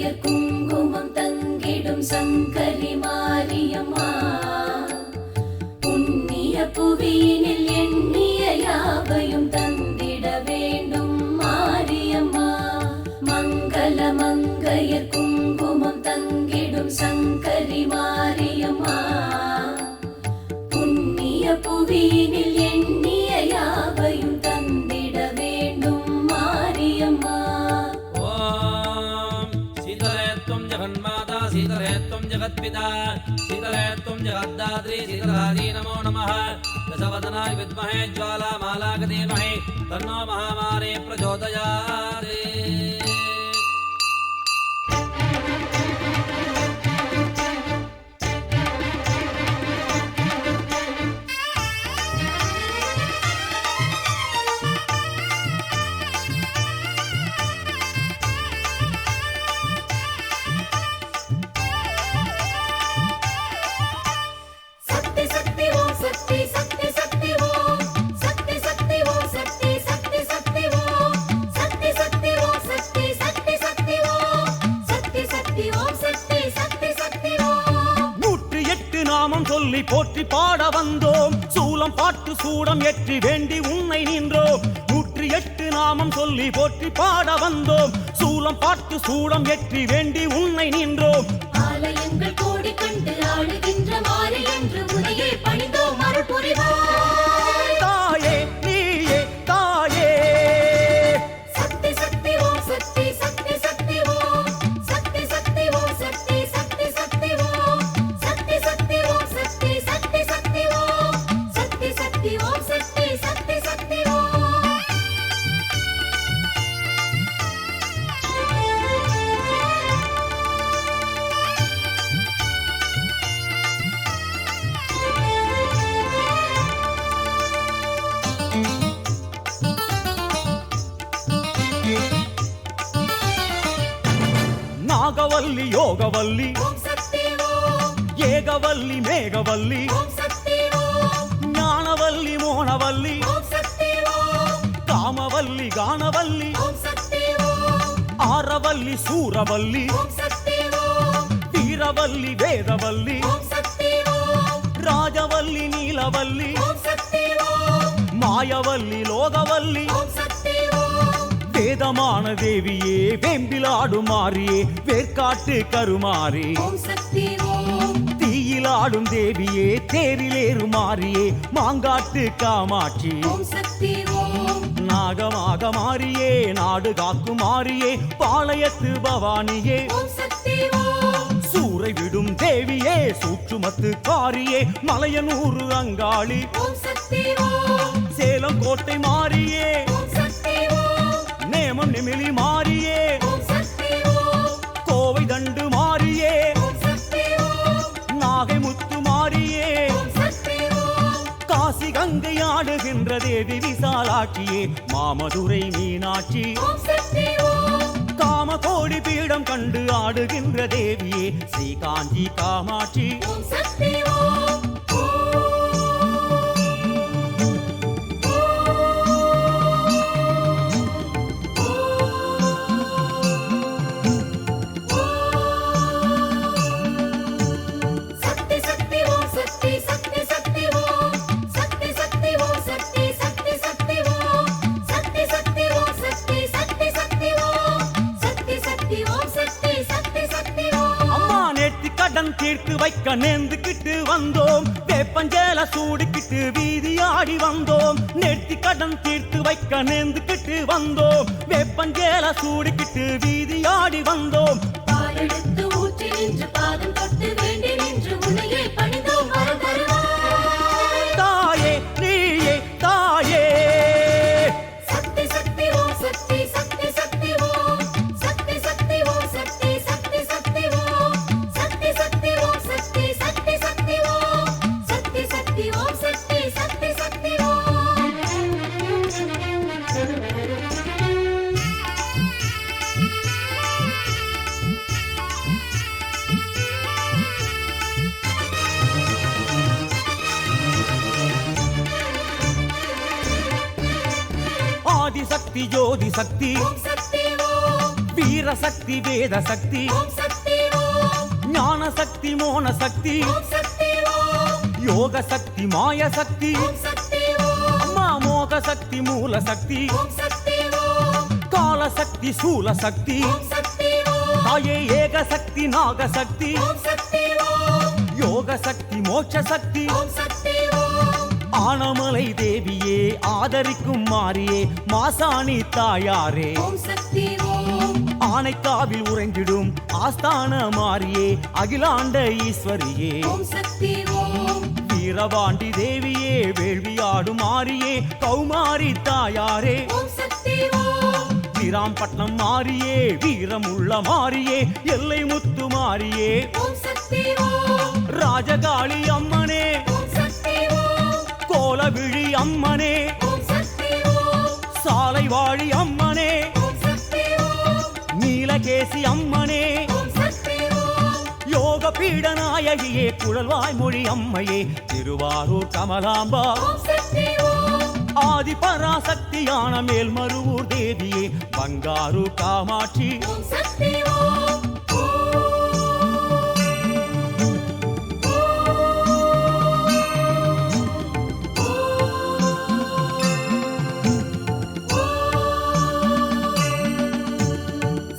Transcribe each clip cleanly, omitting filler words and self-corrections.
மங்கையர் குங்குமம் தங்கிடும் சங்கரி மாரியம்மா புண்ணிய புவியினில் எண்ணிய யாவையும் தந்திட வேண்டும் மாரியம்மா மங்கள மங்கையர் குங்குமம் தங்கிடும் சங்கரி மாரியம்மா புண்ணிய புவியினில் எண்ணிய யாவையும் தந்திட வேண்டும் மாரியம்மா जगन्माता शीतले त्वं जगत्पिता शीतले त्वं जगद्धात्री शीतलायै नमो नमः दशवदनाय विद्महे ज्वालामालाय धीमहि तन्नो महामारी प्रचोदयात् சொல்லி போற்றி பாட வந்தோம் சூலம் பாட்டு சூடம் ஏற்றி வேண்டி உன்னை நின்றோம் 108 நாமம் சொல்லி போற்றி பாட வந்தோம் சூலம் பாட்டு சூடம் ஏற்றி வேண்டி உன்னை நின்றோம் ஆலயங்கள் கோடி கண்டு ஆளுகின்ற மாறி என்று உனையே பணிந்தோம் அருள் புரிவாய் தாயே நீயே தாயே சக்தி சக்தி ஓம் சக்தி சக்தி சக்தி ஓம் சக்தி சக்தி ஓம் சக்தி சக்தி சக்தி ஓம் சக்தி சக்தி ஓம் சக்தி சக்தி சக்தி ஓம் சக்தி சக்தி ஓம் சக்தி சக்தி சக்தி ஓம் நாகவல்லி யோகவல்லி ஓம் சக்தி ஓம் ஏகவல்லி மேகவல்லி ஓம் சக்தி ஓம் ஞானவல்லி மோனவல்லி ஓம் சக்தி ஓம் காமவல்லி கானவல்லி ஓம் சக்தி ஓம் ஆரவல்லி சூரவல்லி ஓம் சக்தி ஓம் வீரவல்லி வேதவல்லி ஓம் சக்தி ஓம் ராஜவல்லி நீலவல்லி ஓம் சக்தி ஓம் மாயவல்லி லோகவல்லி ஓம் சக்தி ஓம் வேதமான தேவியே வேம்பிலாடும் மாறியே வேர்க்காட்டு கருமாறி ஓம் சக்தி ஓம் தீயிலாடும் தேவியே தேரிலேறு மாறியே மாங்காட்டு காமாட்சி ஓம் சக்தி ஓம் நாகமாக மாறியே நாடு காக்கும் மாறியே பாளையத்து பவானியே ஓம் சக்தி ஓம் சூறை விடும் தேவியே சூற்றுமத்து காரியே மலையனூறு அங்காளி ஓம் சக்தி ஓம் சேலம் கோட்டை மாறியே ஓம் சக்தி ஓம் நேமம் நெமிலி மாறியே ஓம் சக்தி ஓம் கோவை தண்டு மாறியே ஓம் சக்தி ஓம் நாகை முத்து மாறியே ஓம் சக்தி ஓம் காசி கங்கை ஆடுகின்ற தேவி விசாலாட்சியே மாமதுரை மீனாட்சி ஓம் சக்தி ஓம் காம கோடி பீடம் கண்டு ஆடுகின்ற தேவியே ஸ்ரீ காஞ்சி காமாட்சி ஓம் சக்தி ஓம் சக்தி சக்தி ஓம் சக்தி சக்தி சக்தி ஓம் சக்தி சக்தி ஓம் சக்தி சக்தி சக்தி ஓம் சக்தி சக்தி ஓம் சக்தி சக்தி சக்தி ஓம் சக்தி சக்தி ஓம் சக்தி சக்தி சக்தி ஓம் அம்மா நேர்த்தி கடன் தீர்த்து வைக்க நேர்ந்துக்கிட்டு வந்தோம் வேப்பஞ்சேல சூடிக்கிட்டு வீதியாடி வந்தோம் நேர்த்தி கடன் தீர்த்து வைக்க நேர்ந்துக்கிட்டு வந்தோம் வேப்பஞ்சேல சூடிக்கிட்டு வீதியாடி வந்தோம் பாலெடுத்து ஊற்றி நின்று பாதம் தொட்டு வேண்டி நின்று உன்னையே பணிந்தோம் வரம் தருவாய் தாயே நீயே தாயே சக்தி சக்தி ஓம் சக்தி சக்தி சக்தி ஓம் சக்தி சக்தி ஓம் சக்தி சக்தி சக்தி ஓம் சக்தி சக்தி ஓம் சக்தி சக்தி சக்தி ஓம் சக்தி சக்தி ஓம் சக்தி சக்தி சக்தி ஓம் ஆதிசக்தி ஜோதி சக்தி ஓம் சக்தி ஓம் வீர சக்தி வேத சக்தி ஓம் சக்தி ஓம் ஞான சக்தி மோன சக்தி ஓம் சக்தி ஓம் யோக சக்தி மாய சக்தி ஓம் சக்தி ஓம் அம்மா மோக சக்தி மூல சக்தி ஓம் சக்தி ஓம் கால சக்தி சூல சக்தி ஓம் சக்தி ஓம் தாயே ஏக சக்தி நாக சக்தி ஓம் சக்தி ஓம் யோக சக்தி மோட்ச சக்தி ஓம் சக்தி ஓம் ஆனமலை தேவியே ஆதரிக்கும் மாறியே மாசாணி தாயாரே ஓம் சக்தி ஓம் ஆனைக்காவில் உறைந்திடும் ஆஸ்தான மாறியே அகிலாண்ட ஈஸ்வரியே ஓம் சக்தி ஓம் வீரபாண்டி தேவியே வேள்வியாடும் மாறியே கௌமாரி தாயாரே ஓம் சக்தி ஓம் வீராம்பட்டினம் மாறியே வீரமுள்ள மாறியே எல்லை முத்து மாறியே ஓம் சக்தி ஓம் ராஜகாளி அம்மனே ஓம் சக்தி ஓம் கோலவிழி அம்மனே ஓம் சக்தி ஓம் சாலை வாழி அம்மனே ஓம் சக்தி ஓம் நீலகேசி அம்மனே ஓம் சக்தி ஓம் யோக பீடநாயகியே குழல்வாய் மொழி அம்மையே திருவாரூர் கமலாம்பா ஓம் சக்தி ஓம் ஆதி பராசக்தியான மேல்மருவூர் தேவியே பங்காரு காமாட்சி ஓம் சக்தி ஓம்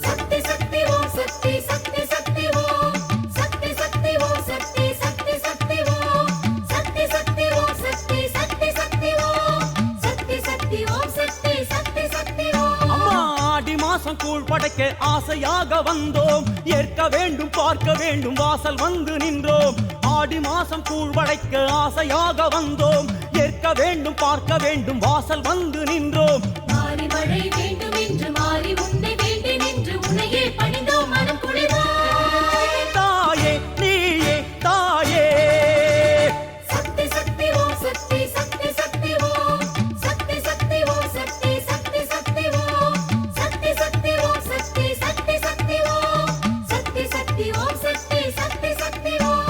சக்தி சக்தி ஓம் சக்தி சக்தி சக்தி ஓம் சக்தி சக்தி ஓம் சக்தி சக்தி சக்தி ஓம் சக்தி சக்தி ஓம் சக்தி சக்தி சக்தி ஓம் சக்தி சக்தி ஓம் சக்தி சக்தி சக்தி ஓம் அம்மா ஆடி மாசம் கூழ் படைக்க ஆசையாக வந்தோம் ஏற்க வேண்டும் பார்க்க வேண்டும் வாசல் வந்து நின்றோம் ஆடி மாசம் கூழ் படைக்க ஆசையாக வந்தோம் ஏற்க வேண்டும் பார்க்க வேண்டும் வாசல் வந்து நின்றோம் மாறி மழை வேண்டும் என்று மாறி உன்னை வேண்டி நின்று உன்னையே பணிந்தோம் மனம் குளிர்வாய் தாயே நீயே தாயே சக்தி சக்தி ஓம் சக்தி சக்தி சக்தி ஓம் சக்தி சக்தி ஓம் சக்தி சக்தி சக்தி ஓம் சக்தி சக்தி ஓம் சக்தி சக்தி சக்தி ஓம் சக்தி சக்தி ஓம் சக்தி சக்தி சக்தி ஓம்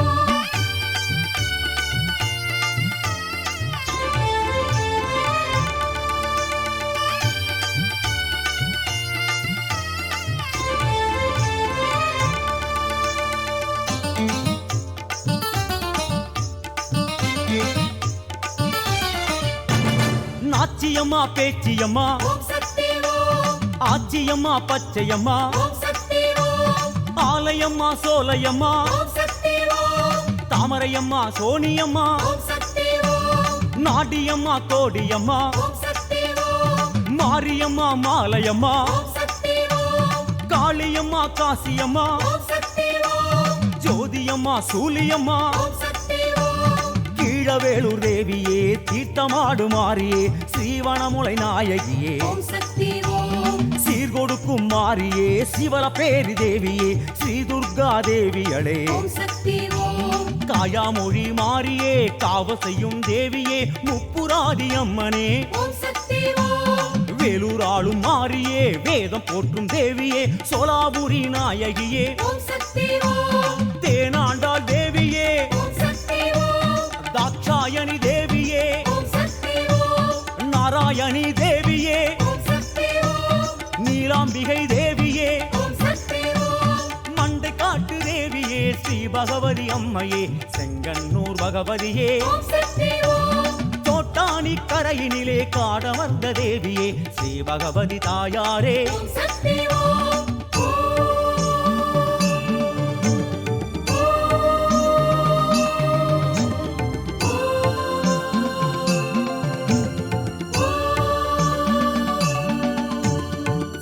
நாச்சியம்மா பேச்சியம்மா ஓம் சக்தி ஓம் ஆச்சியம்மா பச்சையம்மா ஓம் சக்தி ஓம் ஆலயம்மா சோலையம்மா ஓம் சக்தி ஓம் தாமரையம்மா சோனியம்மா ஓம் சக்தி ஓம் நாடியம்மா கோடியம்மா ஓம் சக்தி ஓம் மாரியம்மா மாலையம்மா ஓம் சக்தி ஓம் காளியம்மா காசியம்மா ஓம் சக்தி ஓம் ஜோதியம்மா சூலியம்மா ஓம் சக்தி ஓம் கீழவேளூர் தேவியே தீர்த்தமாடு மாறியே ஸ்ரீவனமுலை நாயகியே ஓம் சக்தி ஓம் சீர்கொடுக்கும் மாறியே சிவல பேரி தேவியே ஸ்ரீ துர்கா தேவியளே ஓம் சக்தி ஓம் காயாமொழி மாறியே காவ செய்யும் தேவியே முப்புராதி அம்மனே ஓம் சக்தி ஓம் வேலூர் ஆளும் மாறியே வேதம் போற்றும் தேவியே சோலாபுரி நாயகியே ஓம் சக்தி ஓம் தேனாண்டாள் தேவியே ஓம் சக்தி ஓம் தாட்சாயணி தேவியே ஓம் சக்தி ஓம் நாராயணி தேவியே ஓம் சக்தி ஓம் நீலாம்பிகை தேவியே ஓம் சக்தி ஓம் மண்டை காட்டு தேவியே ஸ்ரீ பகவதி அம்மையே செங்கன்னூர் பகவதியே ஓம் சக்தி ஓம் தோட்டாணி கரையினிலே காடமர்ந்த தேவியே ஸ்ரீ பகவதி தாயாரே ஓம் சக்தி ஓம்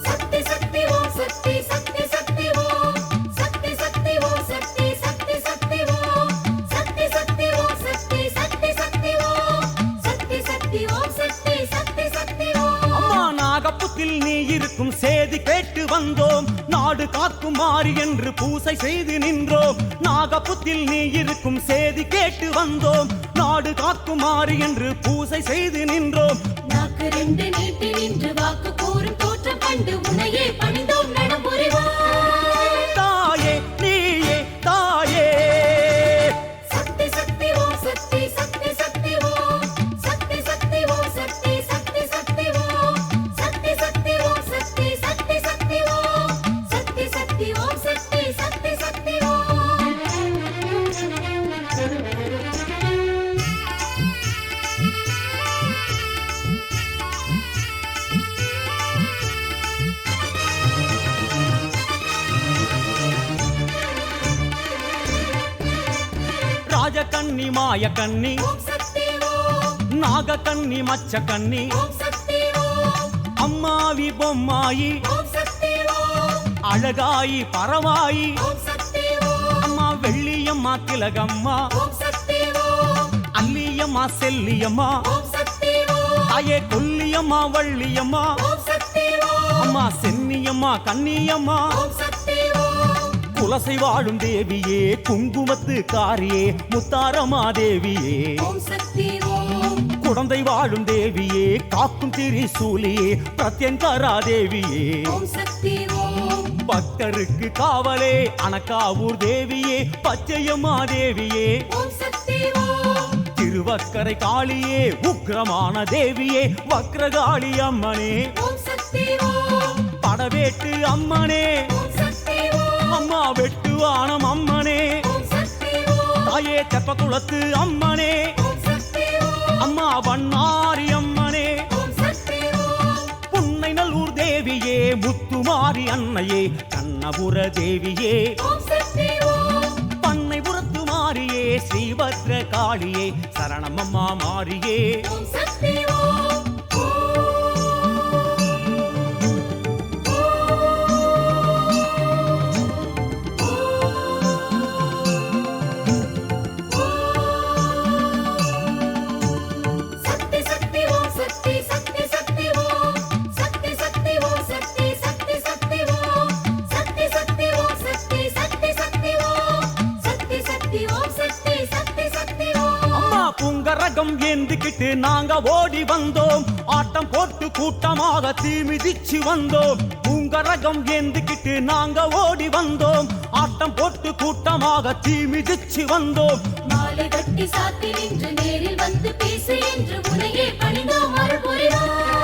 சக்தி சக்தி ஓம் சக்தி சக்தி சக்தி ஓம் சக்தி சக்தி ஓம் சக்தி சக்தி சக்தி ஓம் சக்தி சக்தி ஓம் சக்தி சக்தி சக்தி ஓம் சக்தி சக்தி ஓம் சக்தி சக்தி சக்தி ஓம் அம்மா நாகப்புத்தில் நீ இருக்கும் சேதி கேட்டு வந்தோம் நாடு காக்கும் மாறி என்று பூசை செய்து நின்றோம் நாகப்புத்தில் நீ இருக்கும் சேதி கேட்டு வந்தோம் நாடு காக்கும் மாறி என்று பூசை செய்து நின்றோம் நாக்கு ரெண்டு நீட்டி நின்று வாக்கு கூறும் தோற்றம் கண்டு உன்னையே பணிந்தோம் நடம் புரிவாய் தாயே நீயே தாயே சக்தி சக்தி ஓம் சக்தி சக்தி சக்தி ஓம் சக்தி சக்தி ஓம் சக்தி சக்தி சக்தி ஓம் சக்தி சக்தி ஓம் சக்தி சக்தி சக்தி ஓம் ராஜகன்னி மாயக்கன்னி ஓம் சக்தி ஓம் நாகக்கன்னி மச்சக்கன்னி ஓம் சக்தி ஓம் அம்மாவி பொம்மாயி ஓம் சக்தி ஓம் அழகாயி பரவாயி ஓம் சக்தி ஓம் அம்மா வெள்ளியம்மா திலகம்மா ஓம் சக்தி ஓம் அல்லியம்மா செல்லியம்மா ஓம் சக்தி ஓம் தாயே கொல்லியம்மா வள்ளியம்மா ஓம் சக்தி ஓம் அம்மா சென்னியம்மா கன்னியம்மா ஓம் சக்தி ஓம் குலசை வாழும் தேவியே குங்குமத்து காரியே முத்தாரமா தேவியே ஓம் சக்தி ஓம் குழந்தை வாழும் தேவியே காக்கும் திரிசூலியே பிரத்யங்கரா தேவியே ஓம் சக்தி ஓம் பக்தருக்கு காவலே அனக்காவூர் தேவியே பச்சையம்மா தேவியே ஓம் சக்தி ஓம் திருவக்கரை காளியே உக்கிரமான தேவியே வக்ரகாளி அம்மனே ஓம் சக்தி ஓம் படவேட்டு அம்மனே ஓம் சக்தி ஓம் அம்மா வெட்டுவானம் அம்மனே ஓம் சக்தி ஓம் தாயே தெப்பக்குளத்து அம்மனே ஓம் சக்தி ஓம் அம்மா வண்ணாரி அம்மனே ஓம் சக்தி ஓம் புன்னை நல்லூர் தேவியே முத்துமாரி அன்னையே கண்ணபுர தேவியே ஓம் சக்தி ஓம் பண்ணை புறத்து மாரியே ஸ்ரீபத்ர காளியே சரணமம்மா மாரியே ஓம் சக்தி ஓம் சக்தி சக்தி ஓம் சக்தி சக்தி சக்தி ஓம் சக்தி சக்தி ஓம் சக்தி சக்தி சக்தி ஓம் சக்தி சக்தி ஓம் சக்தி சக்தி சக்தி ஓம் சக்தி சக்தி ஓம் சக்தி சக்தி சக்தி ஓம் அம்மா புங்கரகம் ஏந்திக்கிட்டு நாங்க ஓடி வந்தோம் ஆட்டம் போட்டு கூட்டமாக தீ மிதிச்சு வந்தோம் புங்கரகம் ஏந்திக்கிட்டு நாங்க ஓடி வந்தோம் ஆட்டம் போட்டு கூட்டமாக தீ மிதிச்சு வந்தோம் மாலை கட்டி சாத்தி நின்று நேரில் வந்து பேசு என்று உனையே பணிந்தோம் அருள் புரிவாய்